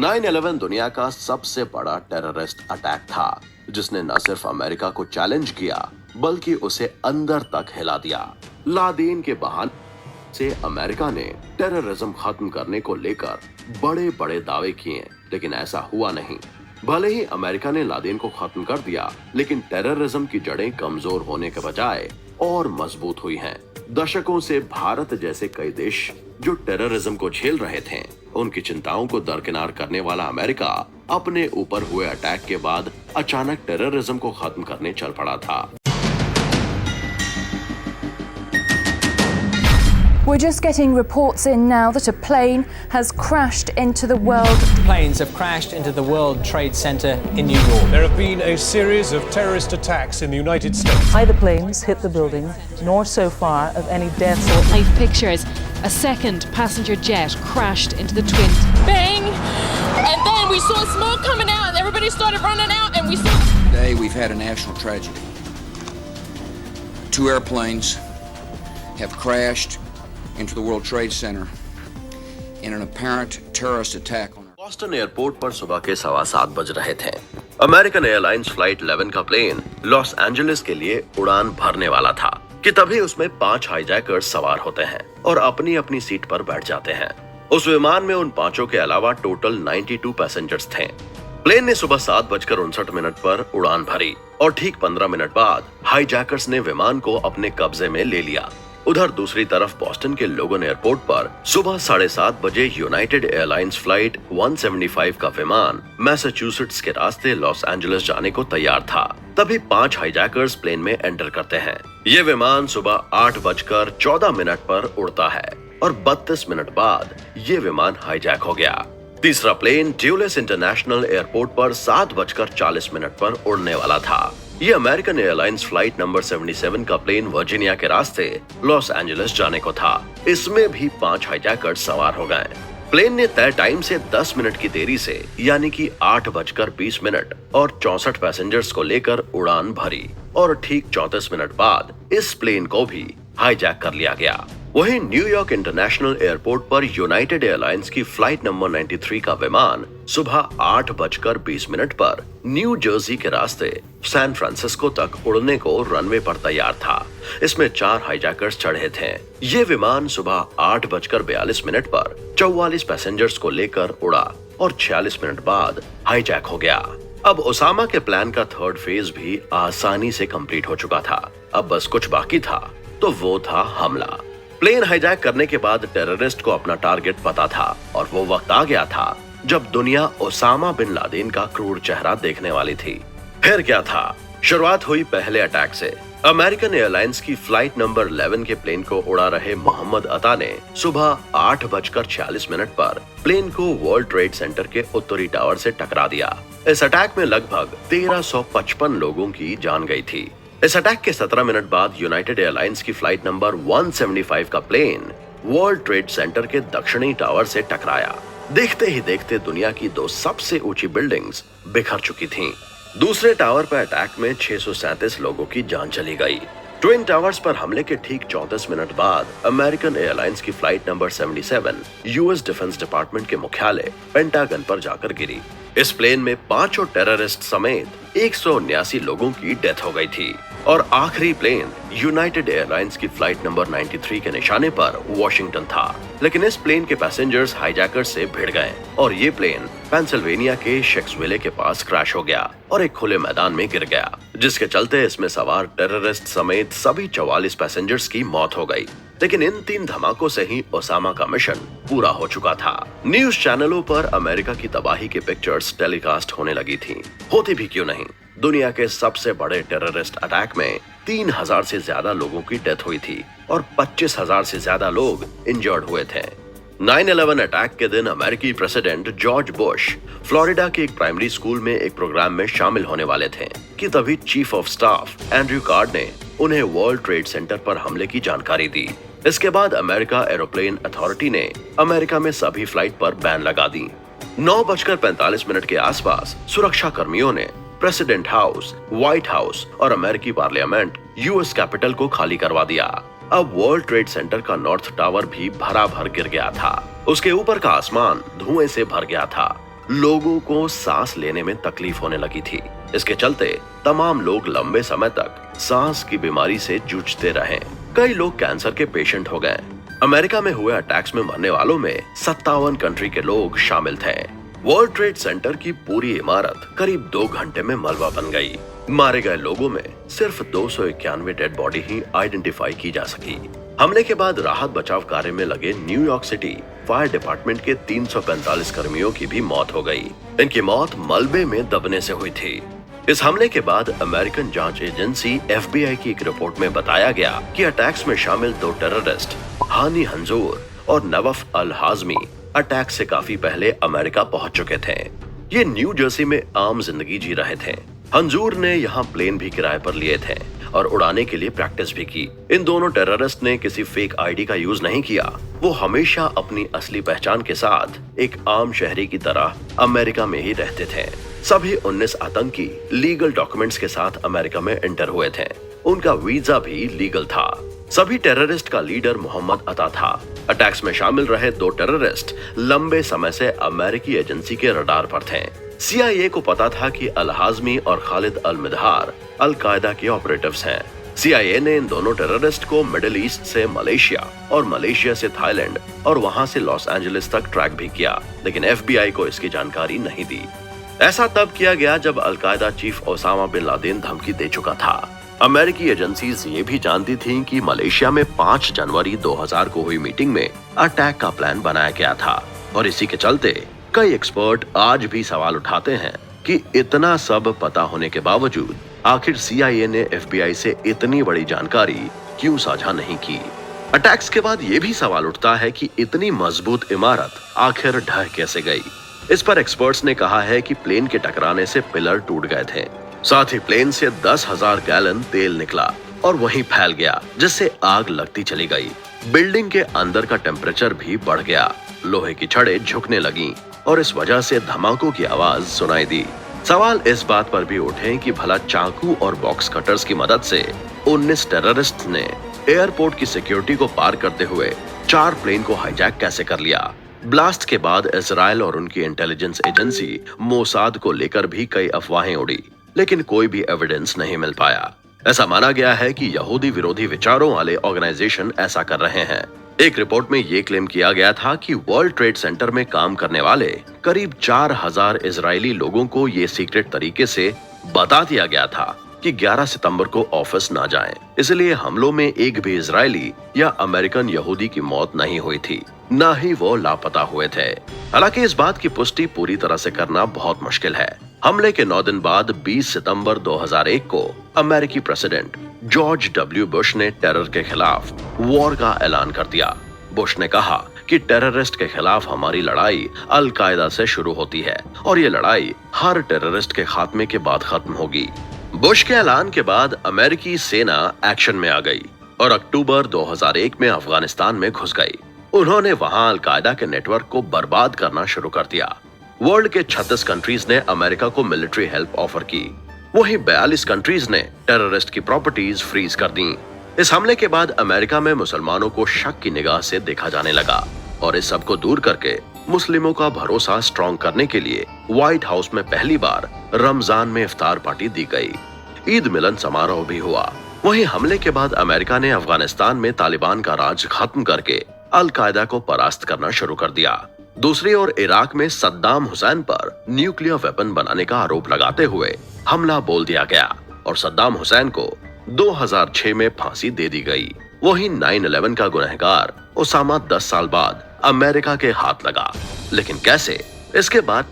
9/11 दुनिया का सबसे बड़ा टेररिस्ट अटैक था, जिसने न सिर्फ अमेरिका को चैलेंज किया बल्कि उसे अंदर तक हिला दिया। लादेन के बहाने से अमेरिका ने टेररिज्म खत्म करने को लेकर बड़े-बड़े दावे किए, लेकिन ऐसा हुआ नहीं। भले ही अमेरिका ने लादेन को खत्म कर दिया, लेकिन टेररिज्म की जड़ें कमजोर होने के बजाय और मजबूत हुई हैं। दशकों से भारत जैसे कई देश जो टेररिज्म को झेल रहे थे, उनकी चिंताओं को दरकिनार करने वाला अमेरिका अपने ऊपर हुए अटैक के बाद अचानक टेररिज्म को खत्म करने चल पड़ा था। We're just getting reports in now that a plane has crashed into the World. Planes have crashed into the World Trade Center in New York. There have been a series of terrorist attacks in the United States. Neither planes hit the building, nor so far of any deaths or... Live pictures. A second passenger jet crashed into the twin. Bang! And then we saw smoke coming out and everybody started running out and we saw... Today we've had a national tragedy. 2 airplanes have crashed into the World Trade Center in an apparent terrorist attack on... Boston airport पर सुबह के 7:15 बज रहे थे। American airlines flight 11 का plane Los Angeles के लिए उड़ान भरने वाला था कि तभी उसमें 5 हाईजैकर्स सवार होते हैं और अपनी अपनी सीट पर बैठ जाते हैं। उस विमान में उन 5 के अलावा टोटल 92 पैसेंजर्स थे। प्लेन ने सुबह 7:59 पर उड़ान भरी और ठीक 15 मिनट बाद हाईजैकर्स ने विमान को अपने कब्जे में ले लिया। उधर दूसरी तरफ बॉस्टन के लोगन एयरपोर्ट पर सुबह 7:30 बजे यूनाइटेड एयरलाइंस फ्लाइट 175 का विमान मैसाचुसेट्स के रास्ते लॉस एंजलिस जाने को तैयार था। तभी 5 हाईजैकर्स प्लेन में एंटर करते हैं। ये विमान सुबह 8:14 पर उड़ता है और 32 मिनट बाद ये विमान हाईजैक हो गया। तीसरा प्लेन ड्यूलिस इंटरनेशनल एयरपोर्ट पर 7:40 पर उड़ने वाला था। ये अमेरिकन एयरलाइंस फ्लाइट नंबर 77 का प्लेन वर्जीनिया के रास्ते लॉस एंजलिस जाने को था। इसमें भी 5 हाईजैकर्स सवार हो गए। प्लेन ने तय टाइम से 10 मिनट की देरी से यानी कि 8:20 और 64 पैसेंजर्स को लेकर उड़ान भरी और ठीक 34 मिनट बाद इस प्लेन को भी हाईजैक कर लिया गया। वहीं न्यूयॉर्क इंटरनेशनल एयरपोर्ट पर यूनाइटेड एयरलाइंस की फ्लाइट नंबर 93 का विमान सुबह 8:20 पर न्यू जर्सी के रास्ते सैन फ्रांसिस्को तक उड़ने को रनवे पर तैयार था। इसमें 4 हाईजैकर्स चढ़े थे। ये विमान सुबह 8:42 पर 44 पैसेंजर्स को लेकर उड़ा और 46 मिनट बाद हाईजैक हो गया। अब ओसामा के प्लान का थर्ड फेज भी आसानी से कंप्लीट हो चुका था। अब बस कुछ बाकी था, तो वो था हमला। प्लेन हाईजैक करने के बाद टेररिस्ट को अपना टारगेट पता था और वो वक्त आ गया था जब दुनिया ओसामा बिन लादेन का क्रूर चेहरा देखने वाली थी। फिर क्या था? शुरुआत हुई पहले अटैक से। अमेरिकन एयरलाइंस की फ्लाइट नंबर 11 के प्लेन को उड़ा रहे मोहम्मद अता ने सुबह 8:46 पर प्लेन को वर्ल्ड ट्रेड सेंटर के उत्तरी टावर से टकरा दिया। इस अटैक में लगभग 1355 लोगों की जान गई थी। इस अटैक के 17 मिनट बाद यूनाइटेड एयरलाइंस की फ्लाइट नंबर 175 का प्लेन वर्ल्ड ट्रेड सेंटर के दक्षिणी टावर से टकराया। देखते ही देखते दुनिया की 2 सबसे ऊंची बिल्डिंग्स बिखर चुकी थीं। दूसरे टावर पर अटैक में 637 लोगों की जान चली गई। ट्विन टावर्स पर हमले के ठीक 34 मिनट बाद अमेरिकन एयरलाइंस की flight number 77 US defence department के मुख्यालय पेंटागन पर जाकर गिरी। इस प्लेन में 5 टेररिस्ट समेत 179 लोगों की डेथ हो गई थी और आखिरी प्लेन यूनाइटेड एयरलाइंस की फ्लाइट नंबर 93 के निशाने पर वॉशिंगटन था। लेकिन इस प्लेन के पैसेंजर्स हाईजैकर्स से भिड़ गए और ये प्लेन पेंसिल्वेनिया के शेक्सविले के पास क्रैश हो गया और एक खुले मैदान में गिर गया, जिसके चलते इसमें सवार टेररिस्ट समेत सभी 44 पैसेंजर्स की मौत हो गई। लेकिन इन 3 धमाकों से ही ओसामा का मिशन पूरा हो चुका था। न्यूज चैनलों पर अमेरिका की तबाही की पिक्चर्स टेलीकास्ट होने लगी थी। होती भी क्यों नहीं, दुनिया के सबसे बड़े टेररिस्ट अटैक में 3000 से ज्यादा लोगों की डेथ हुई थी और 25,000 से ज्यादा लोग इंजर्ड हुए थे। 9/11 अटैक के दिन अमेरिकी प्रेसिडेंट जॉर्ज बुश फ्लोरिडा के एक प्राइमरी स्कूल में एक प्रोग्राम में शामिल होने वाले थे कि तभी chief of staff Andrew card ने उन्हें वर्ल्ड ट्रेड सेंटर पर हमले की जानकारी दी। इसके बाद अमेरिका एरोप्लेन अथॉरिटी ने अमेरिका में सभी फ्लाइट पर बैन लगा दी। 9:45 के आसपास सुरक्षा कर्मियों ने प्रेसिडेंट हाउस, व्हाइट हाउस और अमेरिकी पार्लियामेंट यूएस कैपिटल को खाली करवा दिया। अब वर्ल्ड ट्रेड सेंटर का नॉर्थ टावर भी भरा भर गिर गया था। उसके ऊपर का आसमान धुएं से भर गया था। लोगों को सांस लेने में तकलीफ होने लगी थी। इसके चलते तमाम लोग लंबे समय तक सांस की बीमारी से जूझते रहे। कई लोग कैंसर के पेशेंट हो गए। अमेरिका में हुए अटैक्स में मरने वालों में 57 कंट्री के लोग शामिल थे। वर्ल्ड ट्रेड सेंटर की पूरी इमारत करीब 2 घंटे में मलबा बन गई। मारे गए लोगों में सिर्फ 291 डेड बॉडी ही आइडेंटिफाई की जा सकी। हमले के बाद राहत बचाव कार्य में लगे न्यूयॉर्क सिटी फायर डिपार्टमेंट के 345 कर्मियों की भी मौत हो गई। इनकी मौत मलबे में दबने से हुई थी। इस हमले के बाद अमेरिकन जांच एजेंसी FBI की एक रिपोर्ट में बताया गया कि अटैक्स में शामिल 2 टेररिस्ट हानी हंजूर और नवफ अल हाजमी अटैक से काफी पहले अमेरिका पहुंच चुके थे। ये न्यू जर्सी में आम जिंदगी जी रहे थे। हंजूर ने यहाँ प्लेन भी किराए पर लिए थे और उड़ाने के लिए प्रैक्टिस भी की। इन दोनों टेररिस्ट ने किसी फेक ID का यूज नहीं किया। वो हमेशा अपनी असली पहचान के साथ एक आम शहरी की तरह अमेरिका में ही रहते थे। सभी 19 आतंकी लीगल डॉक्यूमेंट्स के साथ अमेरिका में एंटर हुए थे। उनका वीजा भी लीगल था। सभी टेररिस्ट का लीडर मोहम्मद अता था। अटैक्स में शामिल रहे 2 टेररिस्ट लंबे समय से अमेरिकी एजेंसी के रडार पर थे। CIA को पता था कि अल हाजमी और खालिद अल मिदहार अल कायदा के ऑपरेटिव्स हैं। CIA ने इन दोनों टेररिस्ट को मिडिल ईस्ट से मलेशिया और मलेशिया से थाईलैंड और वहां से लॉस एंजलिस तक ट्रैक भी किया, लेकिन FBI को इसकी जानकारी नहीं दी। ऐसा तब किया गया जब अल कायदा चीफ ओसामा बिन लादेन धमकी दे चुका था। अमेरिकी एजेंसीज ये भी जानती थीं कि मलेशिया में 5 जनवरी 2000 को हुई मीटिंग में अटैक का प्लान बनाया गया था और इसी के चलते कई एक्सपर्ट आज भी सवाल उठाते हैं कि इतना सब पता होने के बावजूद आखिर CIA ने FBI से इतनी बड़ी जानकारी क्यों साझा नहीं की। अटैक्स के बाद ये भी सवाल उठता है कि इतनी मजबूत इमारत आखिर ढह कैसे गई। इस पर एक्सपर्ट्स ने कहा है कि प्लेन के टकराने से पिलर टूट गए थे। साथ ही प्लेन से 10,000 गैलन तेल निकला और वहीं फैल गया, जिससे आग लगती चली गई। बिल्डिंग के अंदर का टेम्परेचर भी बढ़ गया। लोहे की छड़ें झुकने लगीं और इस वजह से धमाकों की आवाज सुनाई दी। सवाल इस बात पर भी उठे कि भला चाकू और बॉक्स कटर्स की मदद से 19 टेररिस्ट ने एयरपोर्ट की सिक्योरिटी को पार करते हुए 4 प्लेन को हाईजैक कैसे कर लिया। ब्लास्ट के बाद इजराइल और उनकी इंटेलिजेंस एजेंसी मोसाद को लेकर भी कई अफवाहें उड़ी, लेकिन कोई भी एविडेंस नहीं मिल पाया। ऐसा माना गया है कि यहूदी विरोधी विचारों वाले ऑर्गेनाइजेशन ऐसा कर रहे हैं। एक रिपोर्ट में ये क्लेम किया गया था कि वर्ल्ड ट्रेड सेंटर में काम करने वाले करीब 4000 इजरायली लोगों को ये सीक्रेट तरीके से बता दिया गया था कि 11 सितंबर को ऑफिस ना जाएं। इसलिए हमलों में एक भी इजरायली या अमेरिकन यहूदी की मौत नहीं हुई थी, न ही वो लापता हुए थे। हालांकि इस बात की पुष्टि पूरी तरह से करना बहुत मुश्किल है। हमले के 9 दिन बाद 20 सितंबर 2001 को अमेरिकी प्रेसिडेंट जॉर्ज W. बुश ने टेरर के खिलाफ वॉर का ऐलान कर दिया। बुश ने कहा कि टेररिस्ट के खिलाफ हमारी लड़ाई अल कायदा से शुरू होती है और ये लड़ाई हर टेररिस्ट के खात्मे के बाद खत्म होगी। बुश के ऐलान के बाद अमेरिकी सेना एक्शन में आ गई और अक्टूबर 2001 में अफगानिस्तान में घुस गई। उन्होंने वहां अल कायदा के नेटवर्क को बर्बाद करना शुरू कर दिया। वर्ल्ड के 36 कंट्रीज ने अमेरिका को मिलिट्री हेल्प ऑफर की। वहीं 42 कंट्रीज ने टेररिस्ट की प्रॉपर्टीज फ्रीज कर दी। इस हमले के बाद अमेरिका में मुसलमानों को शक की निगाह से देखा जाने लगा और इस सब को दूर करके मुस्लिमों का भरोसा स्ट्रॉन्ग करने के लिए व्हाइट हाउस में पहली बार रमजान में इफ्तार पार्टी दी गई। ईद मिलन समारोह भी हुआ। वहीं हमले के बाद अमेरिका ने अफगानिस्तान में तालिबान का राज खत्म करके अल कायदा को परास्त करना शुरू कर दिया। दूसरी ओर इराक में सद्दाम हुसैन पर न्यूक्लियर वेपन बनाने का आरोप लगाते हुए हमला बोल दिया गया और सद्दाम हुसैन को 2006 में फांसी दे दी गई। वहीं 9/11 का गुनहगार ओसामा 10 साल बाद अमेरिका के हाथ लगा। लेकिन कैसे? इसके बाद